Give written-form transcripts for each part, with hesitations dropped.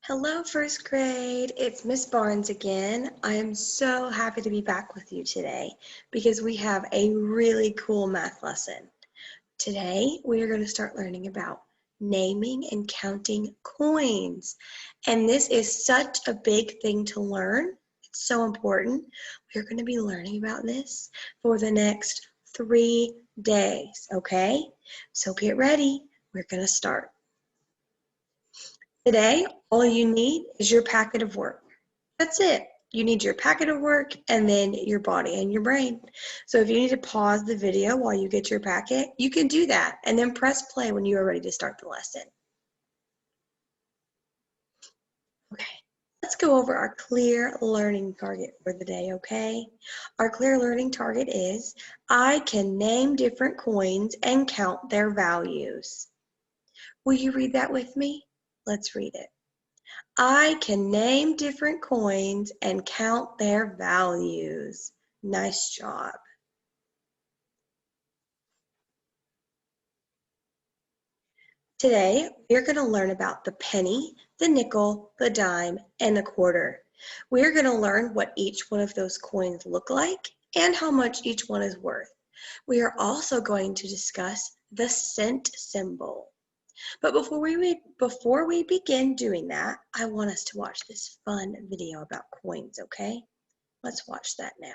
Hello, first grade. It's Miss Barnes again. I am so happy to be back with you today because we have a really cool math lesson. Today, we are going to start learning about naming and counting coins. And this is such a big thing to learn. It's so important. We're going to be learning about this for the next 3 days, okay? So get ready. We're going to start. Today, all you need is your packet of work. That's it. You need your packet of work and then your body and your brain. So if you need to pause the video while you get your packet, you can do that and then press play when you are ready to start the lesson. Okay, let's go over our clear learning target for the day, okay? Our clear learning target is, I can name different coins and count their values. Will you read that with me? Let's read it. I can name different coins and count their values. Nice job. Today, we're going to learn about the penny, the nickel, the dime, and the quarter. We're going to learn what each one of those coins look like and how much each one is worth. We are also going to discuss the cent symbol. But before we begin doing that, I want us to watch this fun video about coins, okay? Let's watch that now.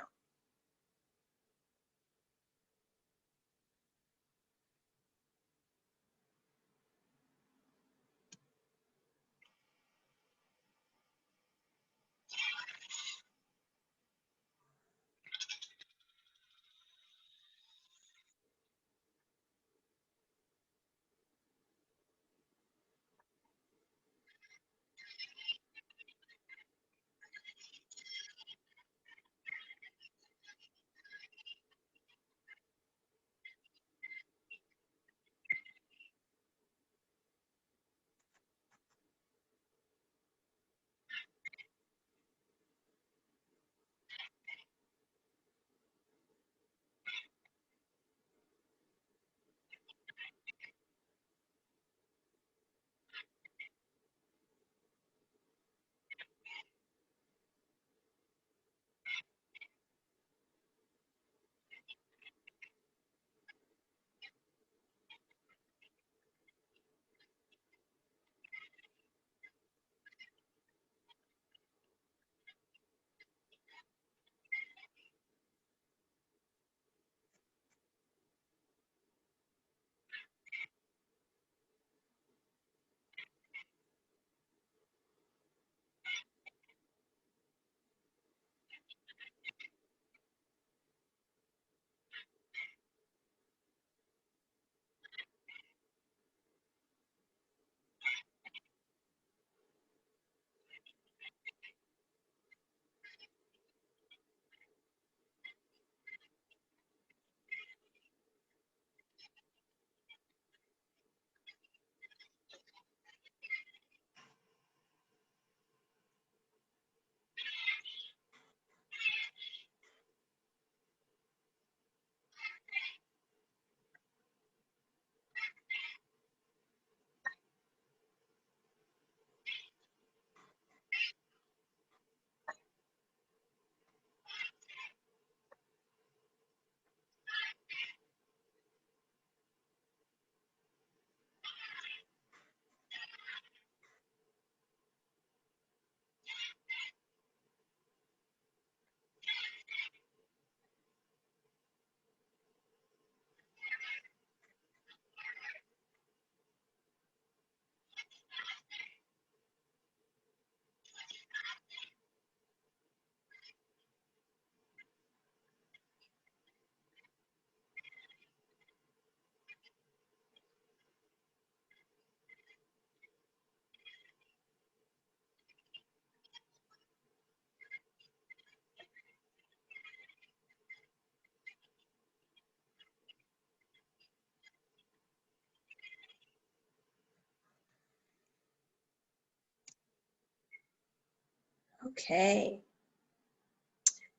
Okay,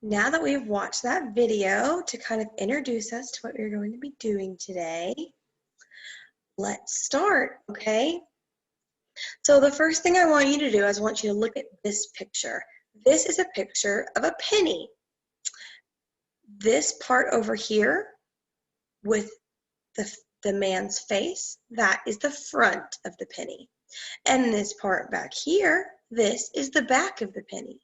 now that we've watched that video to kind of introduce us to what we're going to be doing today, let's start, okay? So the first thing I want you to do is I want you to look at this picture. This is a picture of a penny. This part over here with the man's face, that is the front of the penny. And this part back here, this is the back of the penny.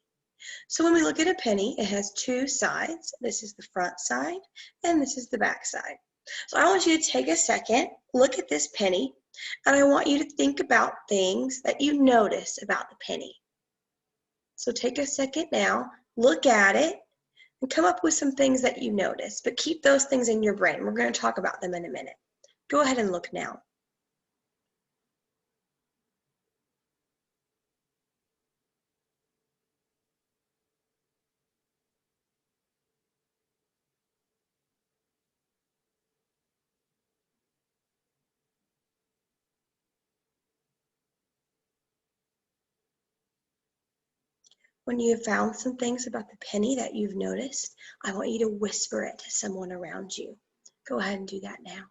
So when we look at a penny, it has two sides. This is the front side, and this is the back side. So I want you to take a second, look at this penny, and I want you to think about things that you notice about the penny. So take a second now, look at it, and come up with some things that you notice, but keep those things in your brain. We're going to talk about them in a minute. Go ahead and look now. When you have found some things about the penny that you've noticed, I want you to whisper it to someone around you. Go ahead and do that now.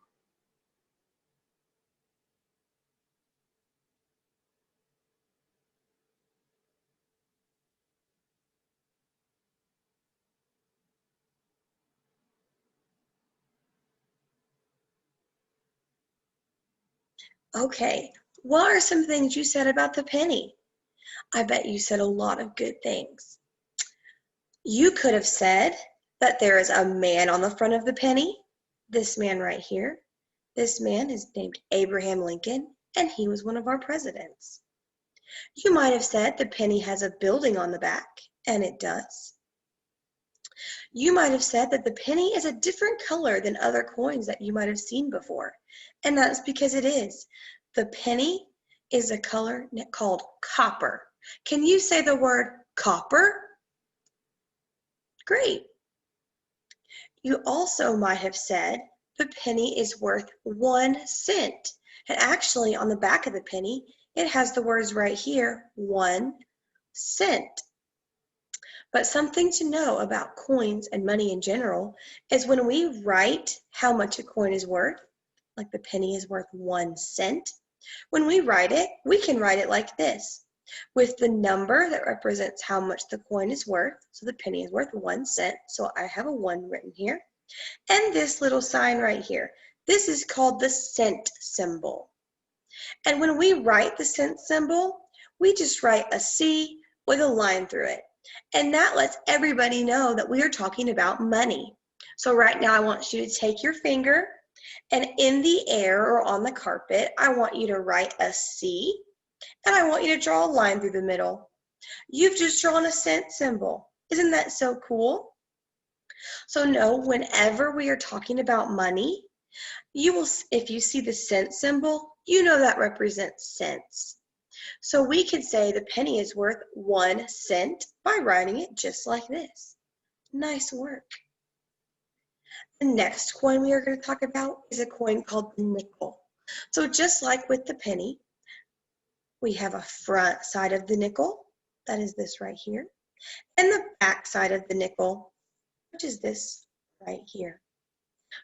Okay, what are some things you said about the penny? I bet you said a lot of good things. You could have said that there is a man on the front of the penny. This man right here. This man is named Abraham Lincoln, and he was one of our presidents. You might have said the penny has a building on the back, and it does. You might have said that the penny is a different color than other coins that you might have seen before, and that's because it is. The penny is a color called copper. Can you say the word copper? Great. You also might have said the penny is worth 1 cent. And actually on the back of the penny, it has the words right here, 1 cent. But something to know about coins and money in general is when we write how much a coin is worth, like the penny is worth 1 cent, when we write it, we can write it like this, with the number that represents how much the coin is worth. So the penny is worth 1 cent, so I have a 1 written here. And this little sign right here, this is called the cent symbol. And when we write the cent symbol, we just write a C with a line through it. And that lets everybody know that we are talking about money. So right now I want you to take your finger and in the air or on the carpet, I want you to write a C and I want you to draw a line through the middle. You've just drawn a cent symbol. Isn't that so cool? So know whenever we are talking about money, you will, if you see the cent symbol, you know that represents cents. So we could say the penny is worth 1 cent by writing it just like this. Nice work. The next coin we are going to talk about is a coin called the nickel. So just like with the penny, we have a front side of the nickel, that is this right here, and the back side of the nickel, which is this right here.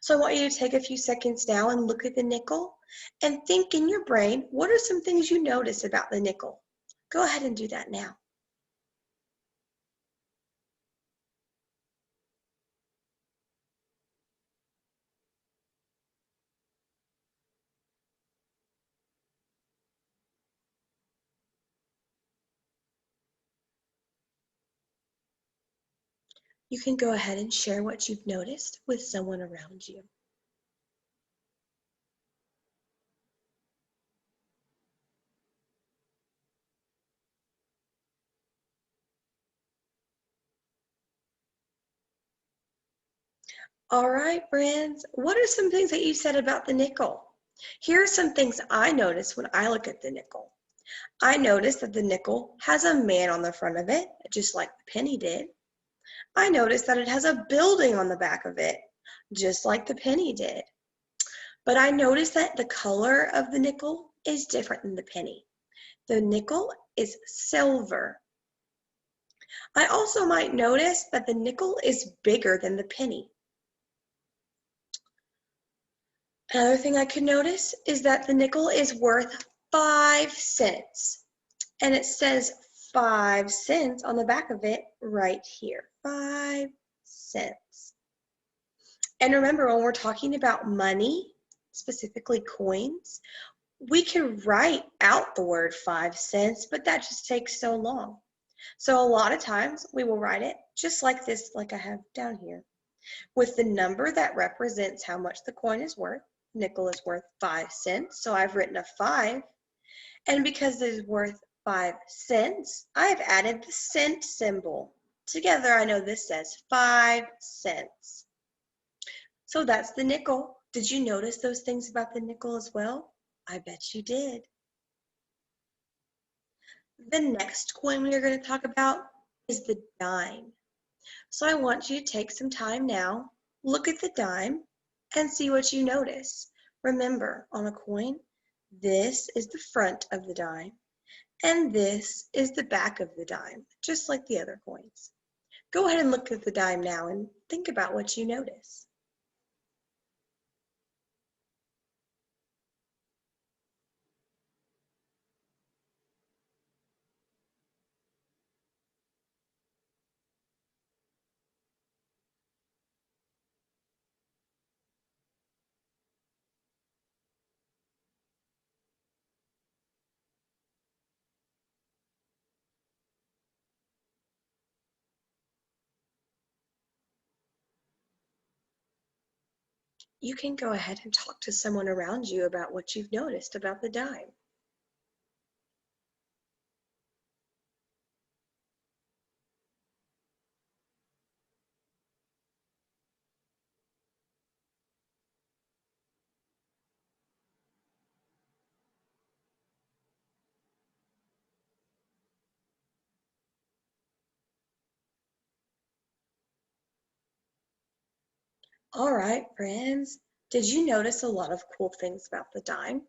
So I want you to take a few seconds now and look at the nickel and think in your brain, what are some things you notice about the nickel? Go ahead and do that now. You can go ahead and share what you've noticed with someone around you. All right, friends, what are some things that you said about the nickel? Here are some things I notice when I look at the nickel. I notice that the nickel has a man on the front of it, just like the penny did. I notice that it has a building on the back of it, just like the penny did. But I notice that the color of the nickel is different than the penny. The nickel is silver. I also might notice that the nickel is bigger than the penny. Another thing I could notice is that the nickel is worth 5 cents. And it says 5 cents on the back of it right here. 5 cents. And remember, when we're talking about money, specifically coins, we can write out the word 5 cents, but that just takes so long. So a lot of times we will write it just like this, like I have down here, with the number that represents how much the coin is worth. Nickel is worth 5 cents, so I've written a 5. And because it is worth 5 cents, I've added the cent symbol. Together, I know this says 5 cents. So that's the nickel. Did you notice those things about the nickel as well? I bet you did. The next coin we are going to talk about is the dime. So I want you to take some time now, look at the dime, and see what you notice. Remember, on a coin, this is the front of the dime, and this is the back of the dime, just like the other coins. Go ahead and look at the dime now and think about what you notice. You can go ahead and talk to someone around you about what you've noticed about the dime. All right, friends. Did you notice a lot of cool things about the dime?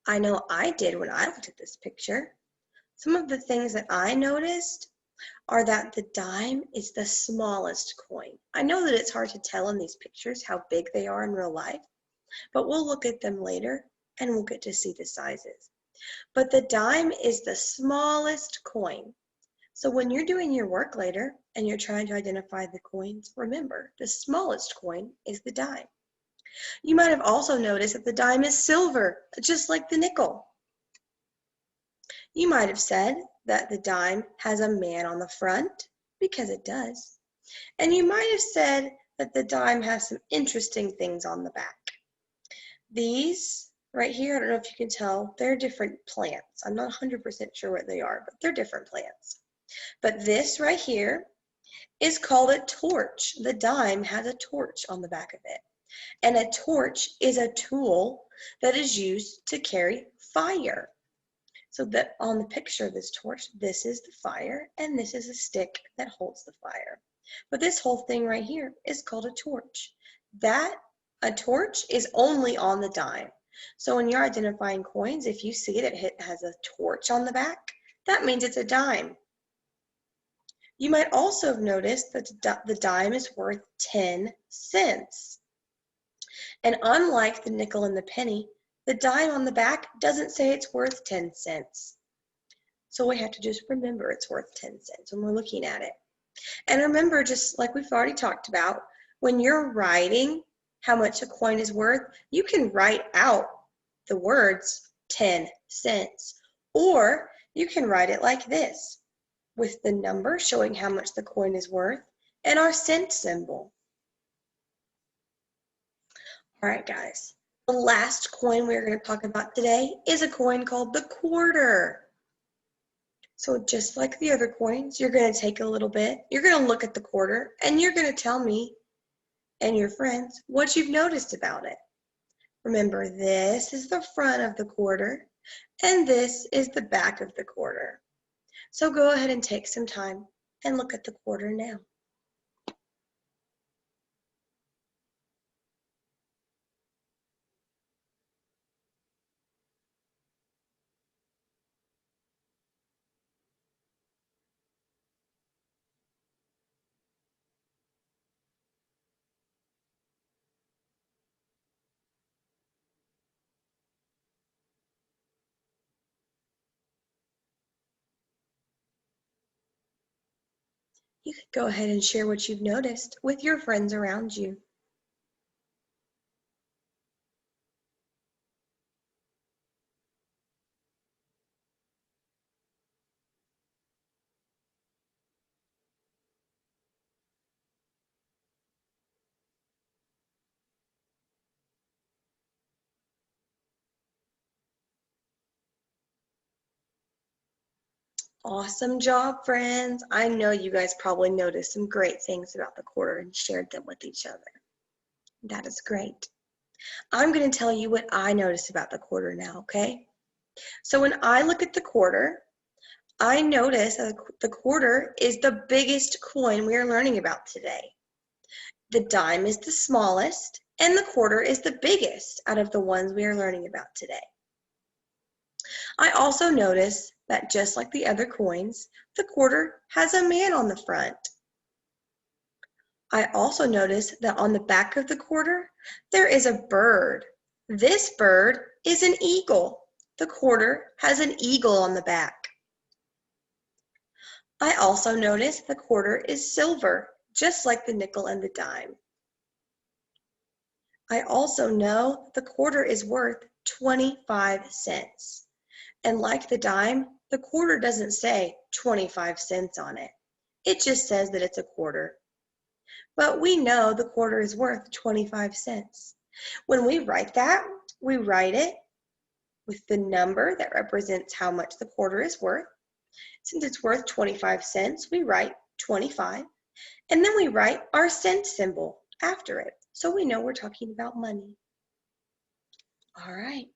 I know I did when I looked at this picture. Some of the things that I noticed are that the dime is the smallest coin. I know that it's hard to tell in these pictures how big they are in real life, but we'll look at them later and we'll get to see the sizes. But the dime is the smallest coin. So when you're doing your work later and you're trying to identify the coins, remember the smallest coin is the dime. You might have also noticed that the dime is silver, just like the nickel. You might have said that the dime has a man on the front, because it does. And you might have said that the dime has some interesting things on the back. These right here, I don't know if you can tell, they're different plants. I'm not 100% sure what they are, but they're different plants. But this right here is called a torch. The dime has a torch on the back of it. And a torch is a tool that is used to carry fire. So that on the picture of this torch, this is the fire, and this is a stick that holds the fire. But this whole thing right here is called a torch. A torch is only on the dime. So when you're identifying coins, if you see it has a torch on the back, that means it's a dime. You might also have noticed that the dime is worth 10 cents. And unlike the nickel and the penny, the dime on the back doesn't say it's worth 10 cents. So we have to just remember it's worth 10 cents when we're looking at it. And remember, just like we've already talked about, when you're writing how much a coin is worth, you can write out the words 10 cents. Or you can write it like this, with the number showing how much the coin is worth and our cent symbol. All right, guys. The last coin we're going to talk about today is a coin called the quarter. So just like the other coins, you're going to take a little bit, you're going to look at the quarter, and you're going to tell me and your friends what you've noticed about it. Remember, this is the front of the quarter, and this is the back of the quarter. So go ahead and take some time and look at the quarter now. You could go ahead and share what you've noticed with your friends around you. Awesome job, friends. I know you guys probably noticed some great things about the quarter and shared them with each other. That is great. I'm going to tell you what I noticed about the quarter now, okay? So when I look at the quarter, I notice that the quarter is the biggest coin we are learning about today. The dime is the smallest, and the quarter is the biggest out of the ones we are learning about today. I also notice that just like the other coins, the quarter has a man on the front. I also notice that on the back of the quarter, there is a bird. This bird is an eagle. The quarter has an eagle on the back. I also notice the quarter is silver, just like the nickel and the dime. I also know the quarter is worth 25 cents. And like the dime, the quarter doesn't say 25 cents on it. It just says that it's a quarter. But we know the quarter is worth 25 cents. When we write that, we write it with the number that represents how much the quarter is worth. Since it's worth 25 cents, we write 25. And then we write our cent symbol after it. So we know we're talking about money. All right.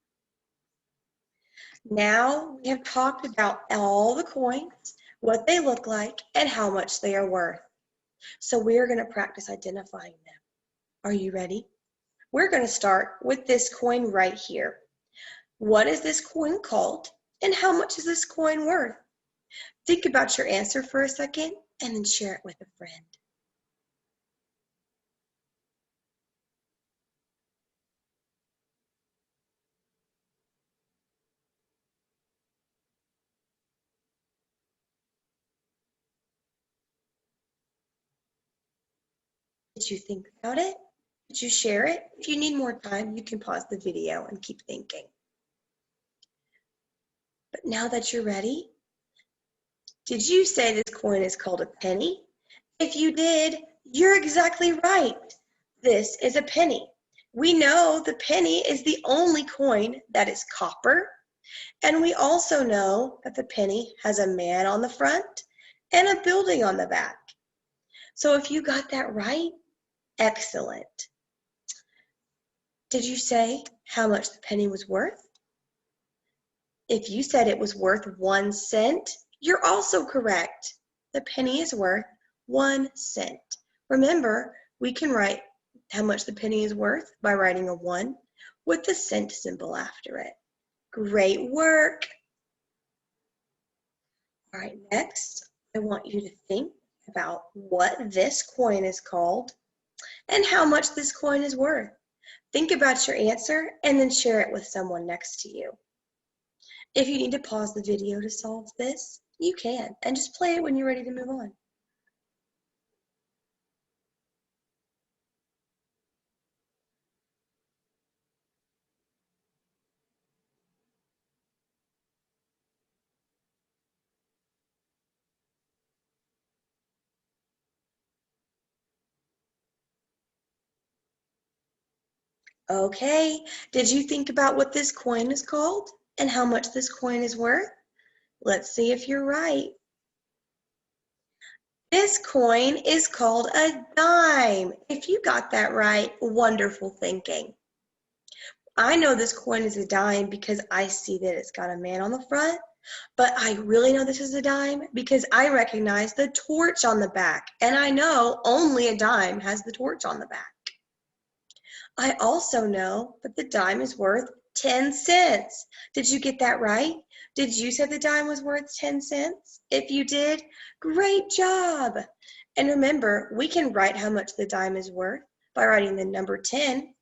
Now we have talked about all the coins, what they look like, and how much they are worth. So we are going to practice identifying them. Are you ready? We're going to start with this coin right here. What is this coin called, and how much is this coin worth? Think about your answer for a second, and then share it with a friend. Did you think about it? Did you share it? If you need more time, you can pause the video and keep thinking. But now that you're ready, did you say this coin is called a penny? If you did, you're exactly right. This is a penny. We know the penny is the only coin that is copper, and we also know that the penny has a man on the front and a building on the back. So if you got that right, excellent. Did you say how much the penny was worth? If you said it was worth 1 cent, you're also correct. The penny is worth 1 cent. Remember, we can write how much the penny is worth by writing a 1 with the cent symbol after it. Great work. All right, next, I want you to think about what this coin is called and how much this coin is worth. Think about your answer and then share it with someone next to you. If you need to pause the video to solve this, you can, and just play it when you're ready to move on. Okay, did you think about what this coin is called and how much this coin is worth? Let's see if you're right. This coin is called a dime. If you got that right, wonderful thinking. I know this coin is a dime because I see that it's got a man on the front, but I really know this is a dime because I recognize the torch on the back, and I know only a dime has the torch on the back. I also know that the dime is worth 10 cents. Did you get that right? Did you say the dime was worth 10 cents? If you did, great job. And remember, we can write how much the dime is worth by writing the number 10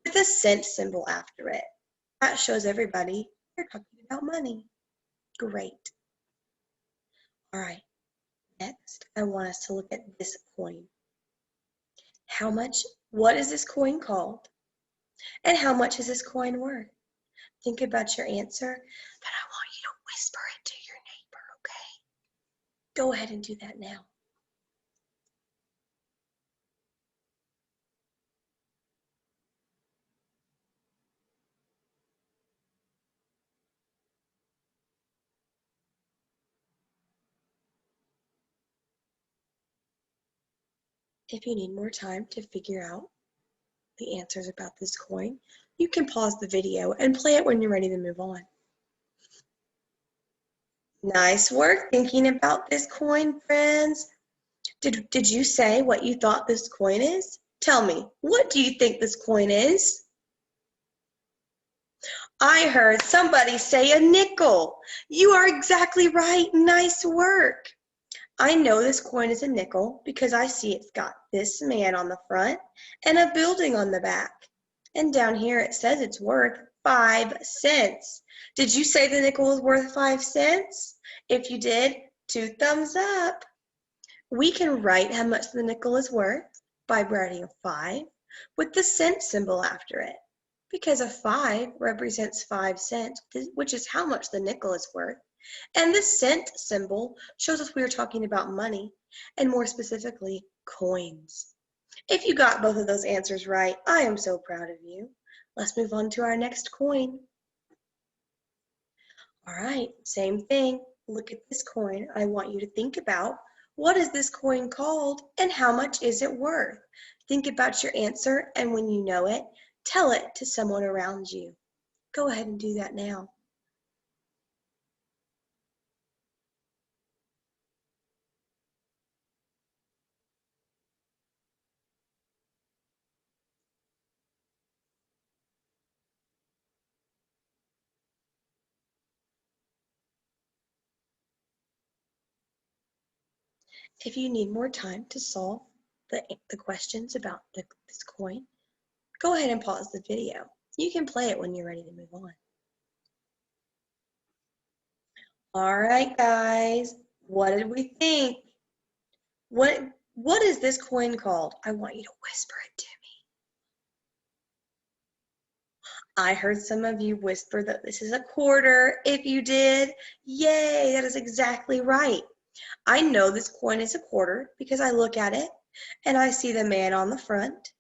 with a cent symbol after it. That shows everybody you're talking about money. Great. All right. Next, I want us to look at this coin. What is this coin called? And how much is this coin worth? Think about your answer, but I want you to whisper it to your neighbor, okay? Go ahead and do that now. If you need more time to figure out the answers about this coin, you can pause the video and play it when you're ready to move on. Nice work thinking about this coin, friends. Did you say what you thought this coin is? Tell me, what do you think this coin is? I heard somebody say a nickel. You are exactly right. Nice work. I know this coin is a nickel because I see it's got this man on the front and a building on the back. And down here it says it's worth 5 cents. Did you say the nickel was worth 5 cents? If you did, 2 thumbs up. We can write how much the nickel is worth by writing a 5 with the cent symbol after it, because a 5 represents 5 cents, which is how much the nickel is worth. And the cent symbol shows us we are talking about money, and more specifically, coins. If you got both of those answers right, I am so proud of you. Let's move on to our next coin. All right, same thing. Look at this coin. I want you to think about, what is this coin called and how much is it worth? Think about your answer, and when you know it, tell it to someone around you. Go ahead and do that now. If you need more time to solve the questions about this coin, go ahead and pause the video. You can play it when you're ready to move on. All right, guys, what did we think? What is this coin called? I want you to whisper it to me. I heard some of you whisper that this is a quarter. If you did, yay, that is exactly right. I know this coin is a quarter because I look at it and I see the man on the front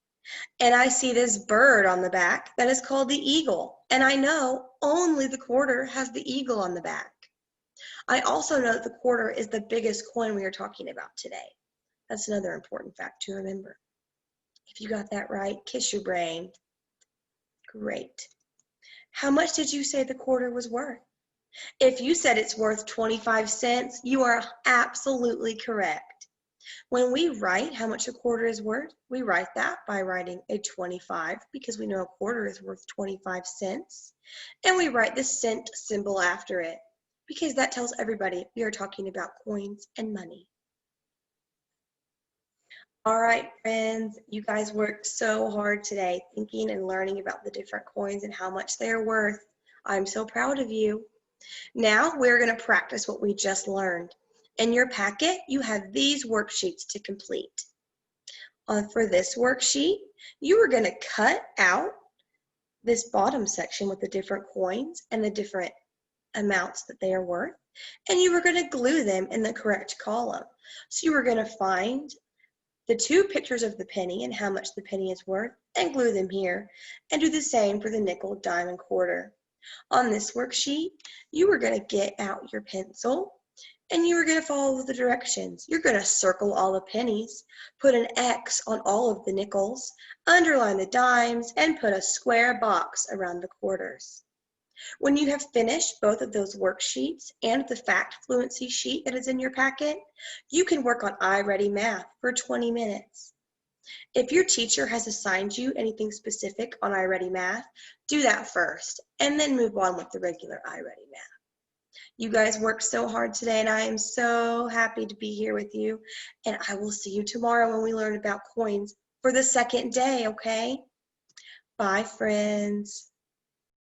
and I see this bird on the back that is called the eagle. And I know only the quarter has the eagle on the back. I also know that the quarter is the biggest coin we are talking about today. That's another important fact to remember. If you got that right, kiss your brain. Great. How much did you say the quarter was worth? If you said it's worth 25 cents, you are absolutely correct. When we write how much a quarter is worth, we write that by writing a 25 because we know a quarter is worth 25 cents. And we write the cent symbol after it because that tells everybody we are talking about coins and money. All right, friends, you guys worked so hard today thinking and learning about the different coins and how much they are worth. I'm so proud of you. Now we're going to practice what we just learned. In your packet, you have these worksheets to complete. For this worksheet, you are going to cut out this bottom section with the different coins and the different amounts that they are worth, and you are going to glue them in the correct column. So you are going to find the 2 pictures of the penny and how much the penny is worth and glue them here, and do the same for the nickel, dime, and quarter. On this worksheet, you are going to get out your pencil and you are going to follow the directions. You're going to circle all the pennies, put an X on all of the nickels, underline the dimes, and put a square box around the quarters. When you have finished both of those worksheets and the fact fluency sheet that is in your packet, you can work on iReadyMath for 20 minutes. If your teacher has assigned you anything specific on iReadyMath, do that first, and then move on with the regular iReadyMath. You guys worked so hard today, and I am so happy to be here with you, and I will see you tomorrow when we learn about coins for the second day, okay? Bye, friends.